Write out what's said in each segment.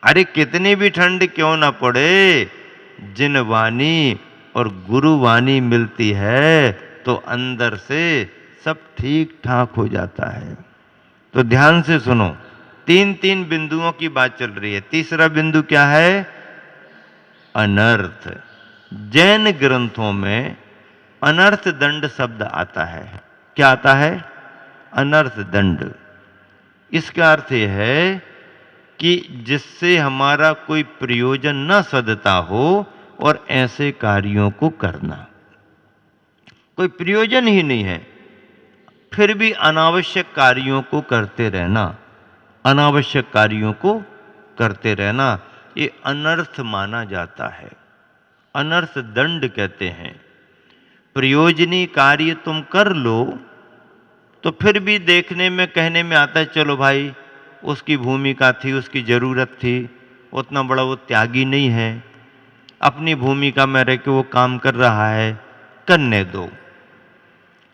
अरे कितनी भी ठंड क्यों ना पड़े, जिन वाणी और गुरु वाणी मिलती है तो अंदर से सब ठीक ठाक हो जाता है। तो ध्यान से सुनो, तीन तीन बिंदुओं की बात चल रही है। तीसरा बिंदु क्या है? अनर्थ। जैन ग्रंथों में अनर्थ दंड शब्द आता है। क्या आता है? अनर्थ दंड। इसका अर्थ यह है कि जिससे हमारा कोई प्रयोजन न सदता हो और ऐसे कार्यों को करना। कोई प्रयोजन ही नहीं है, फिर भी अनावश्यक कार्यों को करते रहना, अनावश्यक कार्यों को करते रहना, ये अनर्थ माना जाता है। अनर्थ दंड कहते हैं। प्रयोजनी कार्य तुम कर लो तो फिर भी देखने में, कहने में आता है चलो भाई उसकी भूमिका थी, उसकी जरूरत थी, उतना बड़ा वो त्यागी नहीं है, अपनी भूमिका में रह के वो काम कर रहा है, करने दो।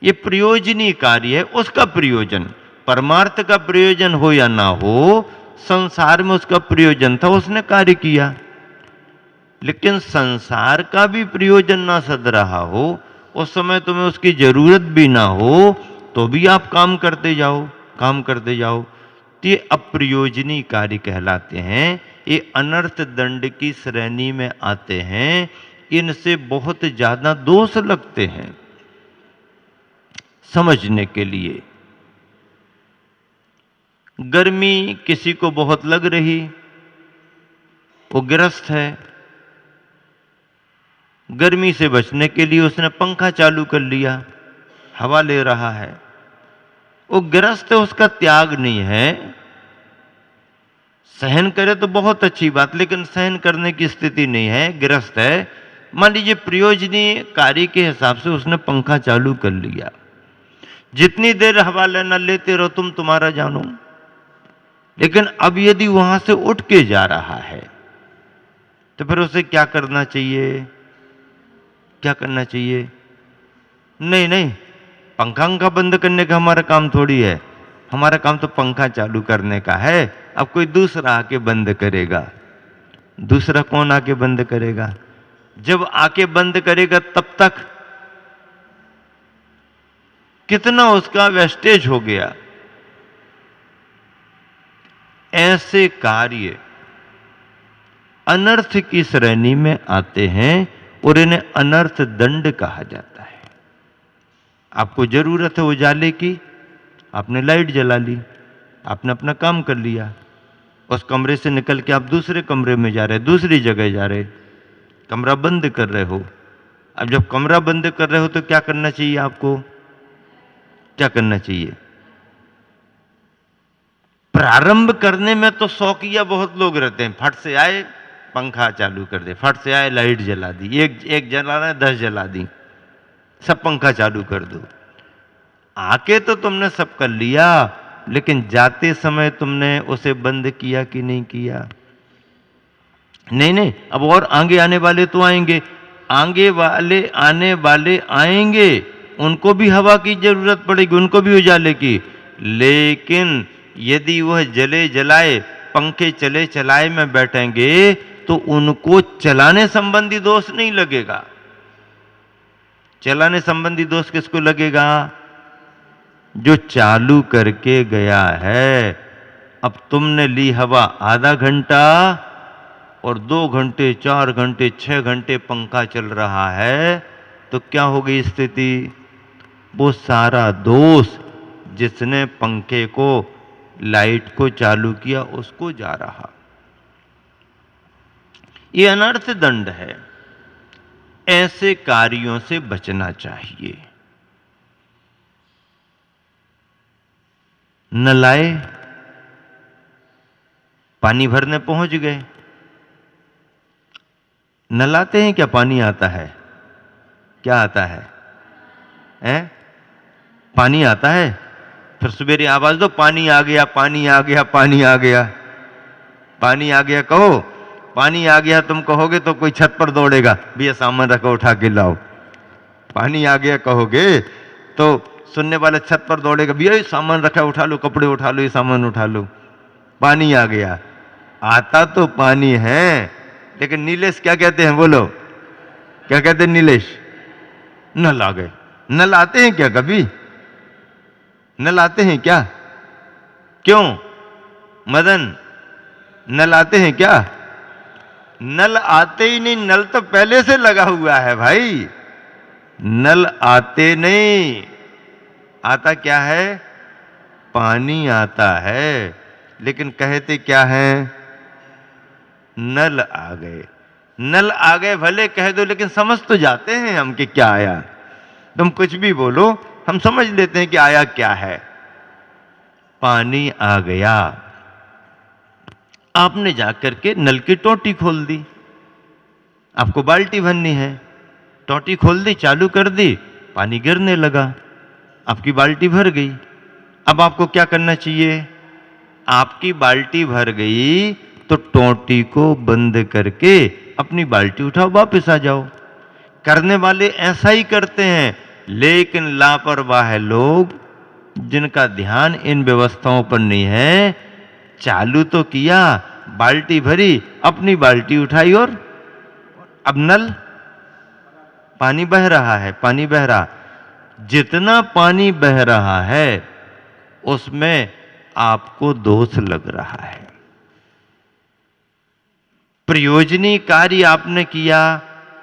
ये प्रयोजनीय कार्य है, उसका प्रयोजन, परमार्थ का प्रयोजन हो या ना हो, संसार में उसका प्रयोजन था, उसने कार्य किया। लेकिन संसार का भी प्रयोजन ना सद रहा हो, उस समय तुम्हें उसकी जरूरत भी ना हो, तो भी आप काम करते जाओ, काम करते जाओ, तो ये अप्रयोजनीय कार्य कहलाते हैं। ये अनर्थ दंड की श्रेणी में आते हैं। इनसे बहुत ज्यादा दोष लगते हैं समझने के लिए। गर्मी किसी को बहुत लग रही, वो गृहस्थ है, गर्मी से बचने के लिए उसने पंखा चालू कर लिया, हवा ले रहा है। वो गृहस्थ है, उसका त्याग नहीं है। सहन करे तो बहुत अच्छी बात, लेकिन सहन करने की स्थिति नहीं है, गृहस्थ है। मान लीजिए प्रयोजनीय कार्य के हिसाब से उसने पंखा चालू कर लिया, जितनी देर हवा लेना लेते रहो तुम, तुम्हारा जानो। लेकिन अब यदि वहां से उठ के जा रहा है तो फिर उसे क्या करना चाहिए? क्या करना चाहिए? नहीं नहीं, पंखा बंद करने का हमारा काम थोड़ी है, हमारा काम तो पंखा चालू करने का है। अब कोई दूसरा आके बंद करेगा। दूसरा कौन आके बंद करेगा? जब आके बंद करेगा तब तक कितना उसका वेस्टेज हो गया। ऐसे कार्य अनर्थ की श्रेणी में आते हैं और इन्हें अनर्थ दंड कहा जाता है। आपको जरूरत है उजाले की, आपने लाइट जला ली, आपने अपना काम कर लिया, उस कमरे से निकल के आप दूसरे कमरे में जा रहे, दूसरी जगह जा रहे, कमरा बंद कर रहे हो। अब जब कमरा बंद कर रहे हो तो क्या करना चाहिए आपको? क्या करना चाहिए? प्रारंभ करने में तो शौकिया बहुत लोग रहते हैं, फट से आए पंखा चालू कर दे, फट से आए लाइट जला दी, एक जलाना है 10 जला दी, सब पंखा चालू कर दो। आके तो तुमने सब कर लिया, लेकिन जाते समय तुमने उसे बंद किया कि नहीं किया? नहीं नहीं, अब और आगे आने वाले तो आएंगे, आगे वाले आने वाले आएंगे, उनको भी हवा की जरूरत पड़ेगी, उनको भी उजाले की। लेकिन यदि वह जले जलाए, पंखे चले चलाए में बैठेंगे तो उनको चलाने संबंधी दोष नहीं लगेगा। चलाने संबंधी दोष किसको लगेगा? जो चालू करके गया है। अब तुमने ली हवा आधा घंटा और 2 घंटे, 4 घंटे, 6 घंटे पंखा चल रहा है, तो क्या हो गई स्थिति? वो सारा दोष जिसने पंखे को, लाइट को चालू किया, उसको जा रहा। ये अनर्थ दंड है। ऐसे कार्यों से बचना चाहिए। न लाए, पानी भरने पहुंच गए, न लाते हैं क्या? पानी आता है, क्या आता है? हैं? पानी आता है, फिर सवेरे आवाज दो पानी आ गया, पानी आ गया, पानी आ गया, पानी आ गया कहो। पानी आ गया तुम कहोगे तो कोई छत पर दौड़ेगा, भैया सामान रखो उठा के लाओ। पानी आ गया कहोगे तो सुनने वाला छत पर दौड़ेगा, भैया सामान रखा उठा लो, कपड़े उठा लो, ये सामान उठा लो, पानी आ गया। आता तो पानी है, लेकिन नीलेश क्या कहते हैं, बोलो क्या कहते हैं नीलेश? नल आ गए। नल आते हैं क्या कभी? नल आते हैं क्या? क्यों मदन, नल आते हैं क्या? नल आते ही नहीं, नल तो पहले से लगा हुआ है भाई। नल आते नहीं, आता क्या है? पानी आता है। लेकिन कहते क्या है? नल आ गए। नल आ गए भले कह दो, लेकिन समझ तो जाते हैं हम कि क्या आया। तुम कुछ भी बोलो, हम समझ लेते हैं कि आया क्या है। पानी आ गया। आपने जाकर के नल की टोटी खोल दी, आपको बाल्टी भरनी है, टोटी खोल दी, चालू कर दी, पानी गिरने लगा, आपकी बाल्टी भर गई। अब आपको क्या करना चाहिए? आपकी बाल्टी भर गई तो टोटी को बंद करके अपनी बाल्टी उठाओ, वापस आ जाओ। करने वाले ऐसा ही करते हैं, लेकिन लापरवाह लोग जिनका ध्यान इन व्यवस्थाओं पर नहीं है, चालू तो किया, बाल्टी भरी, अपनी बाल्टी उठाई और अब नल, पानी बह रहा है, पानी बह रहा। जितना पानी बह रहा है उसमें आपको दोष लग रहा है। प्रयोजनी कार्य आपने किया,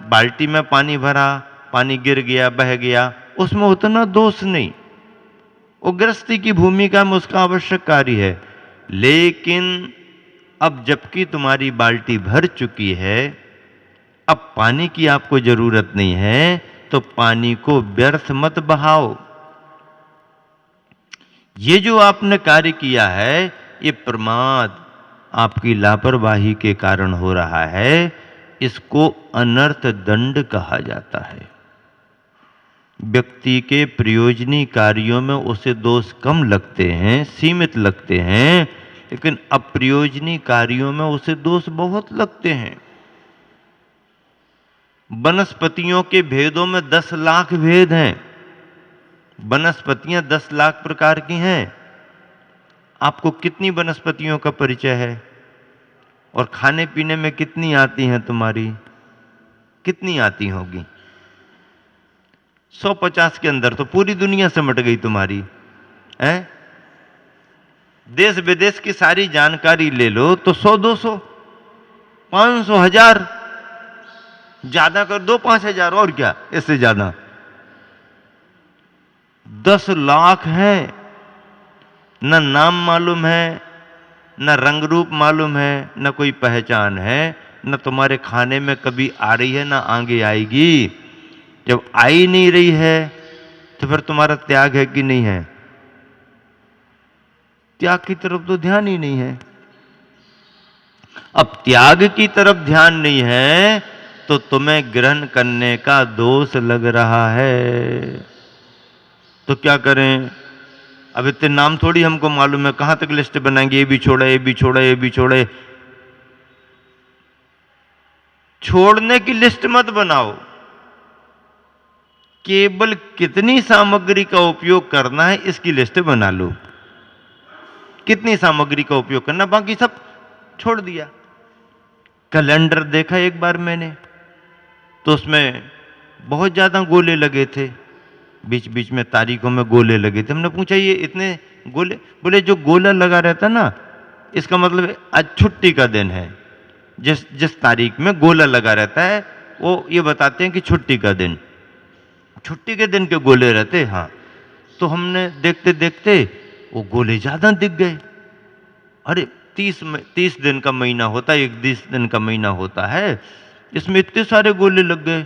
बाल्टी में पानी भरा, पानी गिर गया, बह गया, उसमें उतना दोष नहीं, वो गृहस्थी की भूमिका में उसका आवश्यक कार्य है। लेकिन अब जबकि तुम्हारी बाल्टी भर चुकी है, अब पानी की आपको जरूरत नहीं है, तो पानी को व्यर्थ मत बहाओ। ये जो आपने कार्य किया है, ये प्रमाद आपकी लापरवाही के कारण हो रहा है। इसको अनर्थ दंड कहा जाता है। व्यक्ति के प्रयोजनी कार्यों में उसे दोष कम लगते हैं, सीमित लगते हैं, लेकिन अप्रयोजनी कार्यों में उसे दोष बहुत लगते हैं। वनस्पतियों के भेदों में 10 लाख भेद हैं। वनस्पतियां 10 लाख प्रकार की हैं। आपको कितनी वनस्पतियों का परिचय है? और खाने पीने में कितनी आती हैं तुम्हारी? कितनी आती होगी? 150 के अंदर तो पूरी दुनिया सिमट गई तुम्हारी है। देश विदेश की सारी जानकारी ले लो तो 100, 200, 500, 1000, ज्यादा कर दो 5000, और क्या इससे ज्यादा। 10 लाख है। न नाम मालूम है, न रंग रूप मालूम है, न कोई पहचान है, न तुम्हारे खाने में कभी आ रही है, न आगे आएगी। जब आई नहीं रही है तो फिर तुम्हारा त्याग है कि नहीं है? त्याग की तरफ तो ध्यान ही नहीं है। अब त्याग की तरफ ध्यान नहीं है तो तुम्हें ग्रहण करने का दोष लग रहा है। तो क्या करें? अब इतने नाम थोड़ी हमको मालूम है, कहां तक लिस्ट बनाएंगे? ये भी छोड़ा, ये भी छोड़ा, ये भी छोड़े। छोड़ने की लिस्ट मत बनाओ, केवल कितनी सामग्री का उपयोग करना है इसकी लिस्ट बना लो। कितनी सामग्री का उपयोग करना, बाकी सब छोड़ दिया। कैलेंडर देखा एक बार मैंने, तो उसमें बहुत ज्यादा गोले लगे थे, बीच बीच में तारीखों में गोले लगे थे। हमने पूछा ये इतने गोले? बोले जो गोला लगा रहता ना, इसका मतलब आज छुट्टी का दिन है। जिस जिस तारीख में गोला लगा रहता है वो ये बताते हैं कि छुट्टी का दिन, छुट्टी के दिन के गोले रहते। हाँ, तो हमने देखते देखते वो गोले ज्यादा दिख गए। अरे 30 दिन का महीना होता है, 31 दिन का महीना होता है, इसमें इतने सारे गोले लग गए।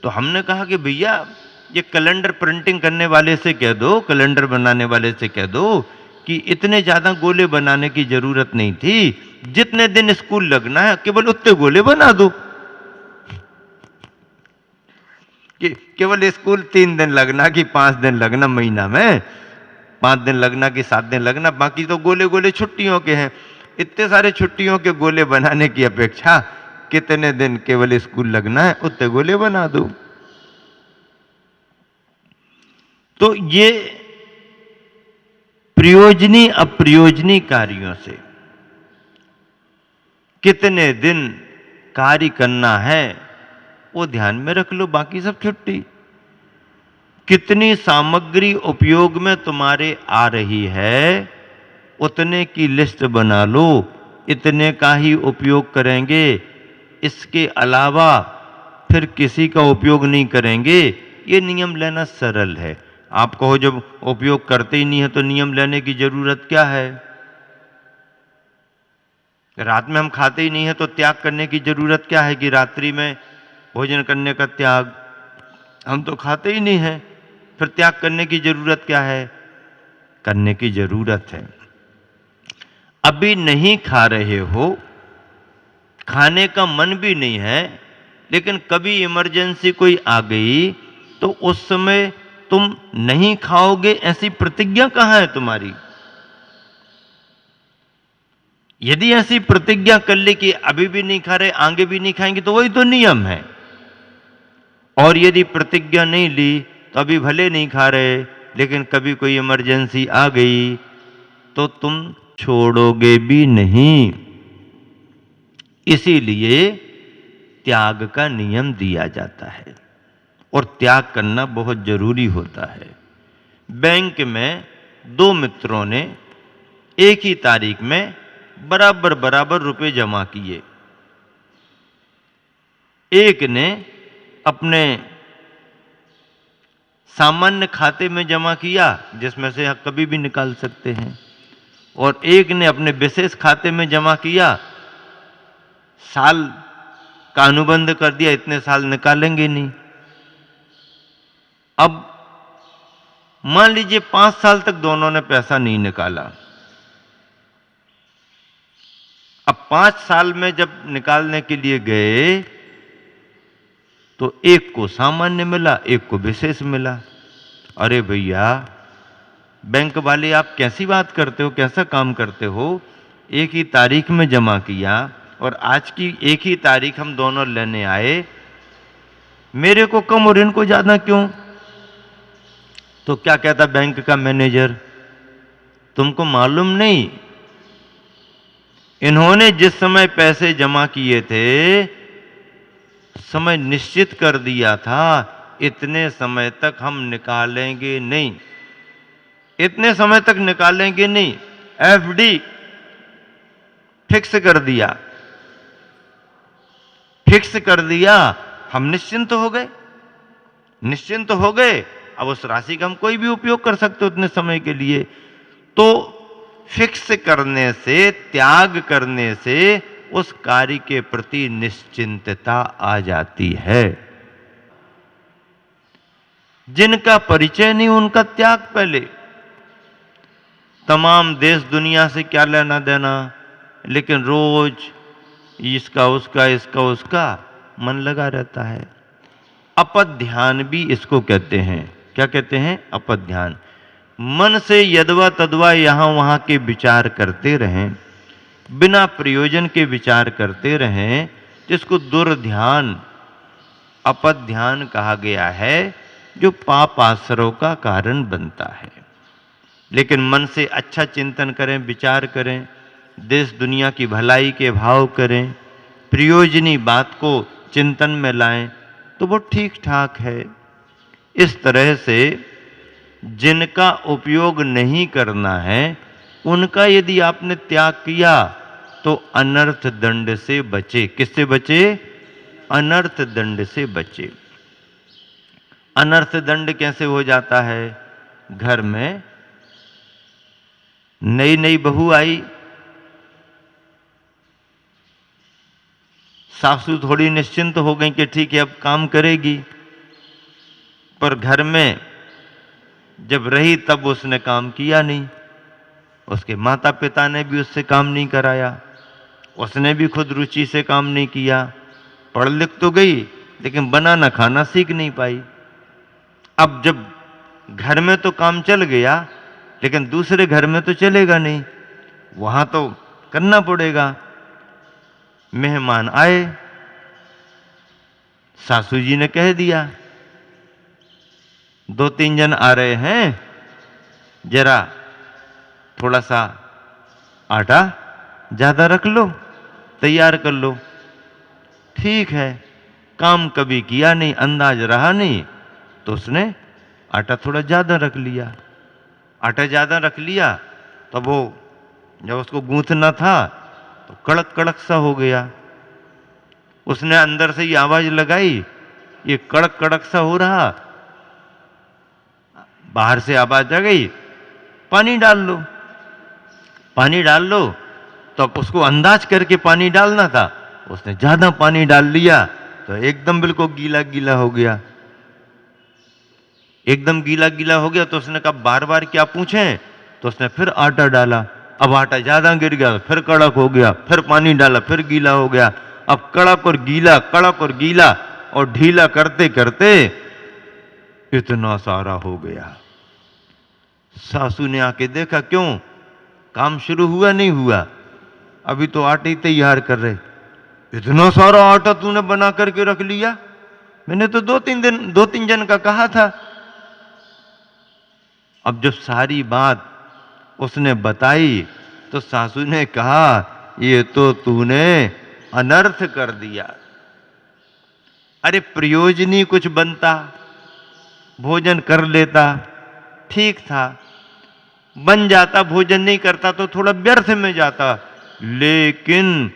तो हमने कहा कि भैया ये कैलेंडर प्रिंटिंग करने वाले से कह दो, कैलेंडर बनाने वाले से कह दो कि इतने ज्यादा गोले बनाने की जरूरत नहीं थी, जितने दिन स्कूल लगना है केवल उतने गोले बना दो। कि केवल स्कूल 3 दिन लगना कि 5 दिन लगना महीना में, 5 दिन लगना कि 7 दिन लगना, बाकी तो गोले गोले छुट्टियों के हैं। इतने सारे छुट्टियों के गोले बनाने की अपेक्षा कितने दिन केवल स्कूल लगना है उतने गोले बना दो। तो ये प्रयोजनी अप्रयोजनी कार्यों से कितने दिन कार्य करना है वो ध्यान में रख लो, बाकी सब छुट्टी। कितनी सामग्री उपयोग में तुम्हारे आ रही है उतने की लिस्ट बना लो, इतने का ही उपयोग करेंगे, इसके अलावा फिर किसी का उपयोग नहीं करेंगे। ये नियम लेना सरल है। आप कहो जब उपयोग करते ही नहीं है तो नियम लेने की जरूरत क्या है? रात में हम खाते ही नहीं है तो त्याग करने की जरूरत क्या है कि रात्रि में भोजन करने का त्याग? हम तो खाते ही नहीं है, फिर त्याग करने की जरूरत क्या है? करने की जरूरत है। अभी नहीं खा रहे हो, खाने का मन भी नहीं है, लेकिन कभी इमरजेंसी कोई आ गई तो उस समय तुम नहीं खाओगे, ऐसी प्रतिज्ञा कहां है तुम्हारी? यदि ऐसी प्रतिज्ञा कर ले कि अभी भी नहीं खा रहे, आगे भी नहीं खाएंगे, तो वही तो नियम है। और यदि प्रतिज्ञा नहीं ली तो अभी भले नहीं खा रहे, लेकिन कभी कोई इमरजेंसी आ गई तो तुम छोड़ोगे भी नहीं। इसीलिए त्याग का नियम दिया जाता है और त्याग करना बहुत जरूरी होता है। बैंक में दो मित्रों ने एक ही तारीख में बराबर बराबर रुपए जमा किए। एक ने अपने सामान्य खाते में जमा किया जिसमें से कभी भी निकाल सकते हैं, और एक ने अपने विशेष खाते में जमा किया, साल का अनुबंध कर दिया, इतने साल निकालेंगे नहीं। अब मान लीजिए 5 साल तक दोनों ने पैसा नहीं निकाला। अब 5 साल में जब निकालने के लिए गए तो एक को सामान्य मिला, एक को विशेष मिला। अरे भैया, बैंक वाले आप कैसी बात करते हो, कैसा काम करते हो? एक ही तारीख में जमा किया और आज की एक ही तारीख हम दोनों लेने आए, मेरे को कम और इनको ज्यादा क्यों? तो क्या कहता बैंक का मैनेजर, तुमको मालूम नहीं, इन्होंने जिस समय पैसे जमा किए थे समय निश्चित कर दिया था, इतने समय तक हम निकालेंगे नहीं, इतने समय तक निकालेंगे नहीं, एफडी फिक्स कर दिया, फिक्स कर दिया। हम निश्चिंत हो गए, निश्चिंत हो गए। अब उस राशि का हम कोई भी उपयोग कर सकते हो उतने समय के लिए। तो फिक्स करने से, त्याग करने से उस कार्य के प्रति निश्चिंतता आ जाती है। जिनका परिचय नहीं उनका त्याग पहले। तमाम देश दुनिया से क्या लेना देना, लेकिन रोज इसका उसका, इसका उसका मन लगा रहता है। अपध्यान भी इसको कहते हैं। क्या कहते हैं? अपध्यान। मन से यदवा तदवा यहां वहां के विचार करते रहें, बिना प्रयोजन के विचार करते रहें, जिसको दुर्ध्यान, अपध्यान कहा गया है, जो पाप आश्रव का कारण बनता है। लेकिन मन से अच्छा चिंतन करें, विचार करें, देश दुनिया की भलाई के भाव करें, प्रयोजनी बात को चिंतन में लाएं, तो वो ठीक ठाक है। इस तरह से जिनका उपयोग नहीं करना है उनका यदि आपने त्याग किया तो अनर्थ दंड से बचे। किससे बचे? अनर्थ दंड से बचे। अनर्थ दंड कैसे हो जाता है? घर में नई नई बहू आई, सासू थोड़ी निश्चिंत हो गई कि ठीक है अब काम करेगी, पर घर में जब रही तब उसने काम किया नहीं। उसके माता पिता ने भी उससे काम नहीं कराया, उसने भी खुद रुचि से काम नहीं किया। पढ़ लिख तो गई लेकिन बनाना खाना सीख नहीं पाई। अब जब घर में तो काम चल गया लेकिन दूसरे घर में तो चलेगा नहीं, वहां तो करना पड़ेगा। मेहमान आए, सासू जी ने कह दिया 2-3 जन आ रहे हैं, जरा थोड़ा सा आटा ज्यादा रख लो, तैयार कर लो। ठीक है, काम कभी किया नहीं, अंदाज रहा नहीं, तो उसने आटा थोड़ा ज़्यादा रख लिया। आटा ज़्यादा रख लिया तो वो जब उसको गूंथना था तो कड़क कड़क सा हो गया। उसने अंदर से ये आवाज लगाई, ये कड़क कड़क सा हो रहा। बाहर से आवाज आ गई, पानी डाल लो, पानी डाल लो। तो अब उसको अंदाज करके पानी डालना था, उसने ज्यादा पानी डाल लिया तो एकदम बिल्कुल गीला गीला हो गया। एकदम गीला गीला हो गया तो उसने कहा बार बार क्या पूछें, तो उसने फिर आटा डाला। अब आटा ज्यादा गिर गया, फिर कड़क हो गया, फिर पानी डाला, फिर गीला हो गया। अब कड़क और गीला, कड़क और गीला और ढीला करते करते इतना सारा हो गया। सासू ने आके देखा, क्यों, काम शुरू हुआ नहीं हुआ, अभी तो आटे ही तैयार कर रहे, इतना सारा आटा तूने बना करके रख लिया, मैंने तो दो तीन जन का कहा था। अब जब सारी बात उसने बताई तो सासू ने कहा, ये तो तूने अनर्थ कर दिया। अरे प्रयोजनी कुछ बनता, भोजन कर लेता, ठीक था, बन जाता, भोजन नहीं करता तो थोड़ा व्यर्थ में जाता। लेकिन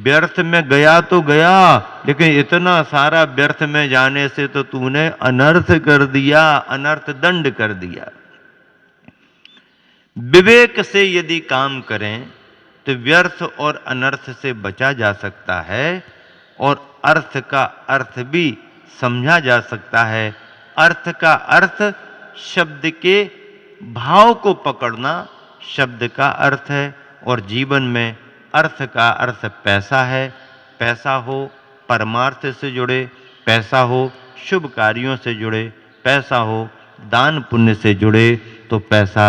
व्यर्थ में गया तो गया, लेकिन इतना सारा व्यर्थ में जाने से तो तूने अनर्थ कर दिया, अनर्थ दंड कर दिया। विवेक से यदि काम करें तो व्यर्थ और अनर्थ से बचा जा सकता है और अर्थ का अर्थ भी समझा जा सकता है। अर्थ का अर्थ शब्द के भाव को पकड़ना शब्द का अर्थ है, और जीवन में अर्थ का अर्थ पैसा है। पैसा हो परमार्थ से जुड़े, पैसा हो शुभ कार्यों से जुड़े, पैसा हो दान पुण्य से जुड़े, तो पैसा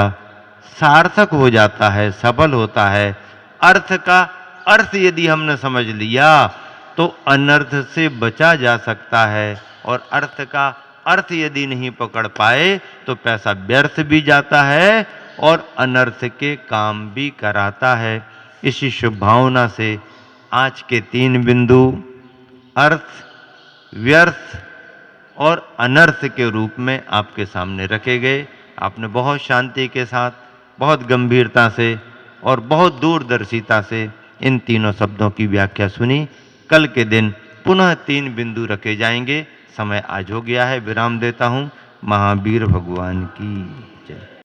सार्थक हो जाता है, सफल होता है। अर्थ का अर्थ यदि हमने समझ लिया तो अनर्थ से बचा जा सकता है, और अर्थ का अर्थ यदि नहीं पकड़ पाए तो पैसा व्यर्थ भी जाता है और अनर्थ के काम भी कराता है। इसी शुभ भावना से आज के 3 बिंदु अर्थ, व्यर्थ और अनर्थ के रूप में आपके सामने रखे गए। आपने बहुत शांति के साथ, बहुत गंभीरता से और बहुत दूरदर्शिता से इन तीनों शब्दों की व्याख्या सुनी। कल के दिन पुनः 3 बिंदु रखे जाएंगे। समय आज हो गया है, विराम देता हूँ। महावीर भगवान की जय।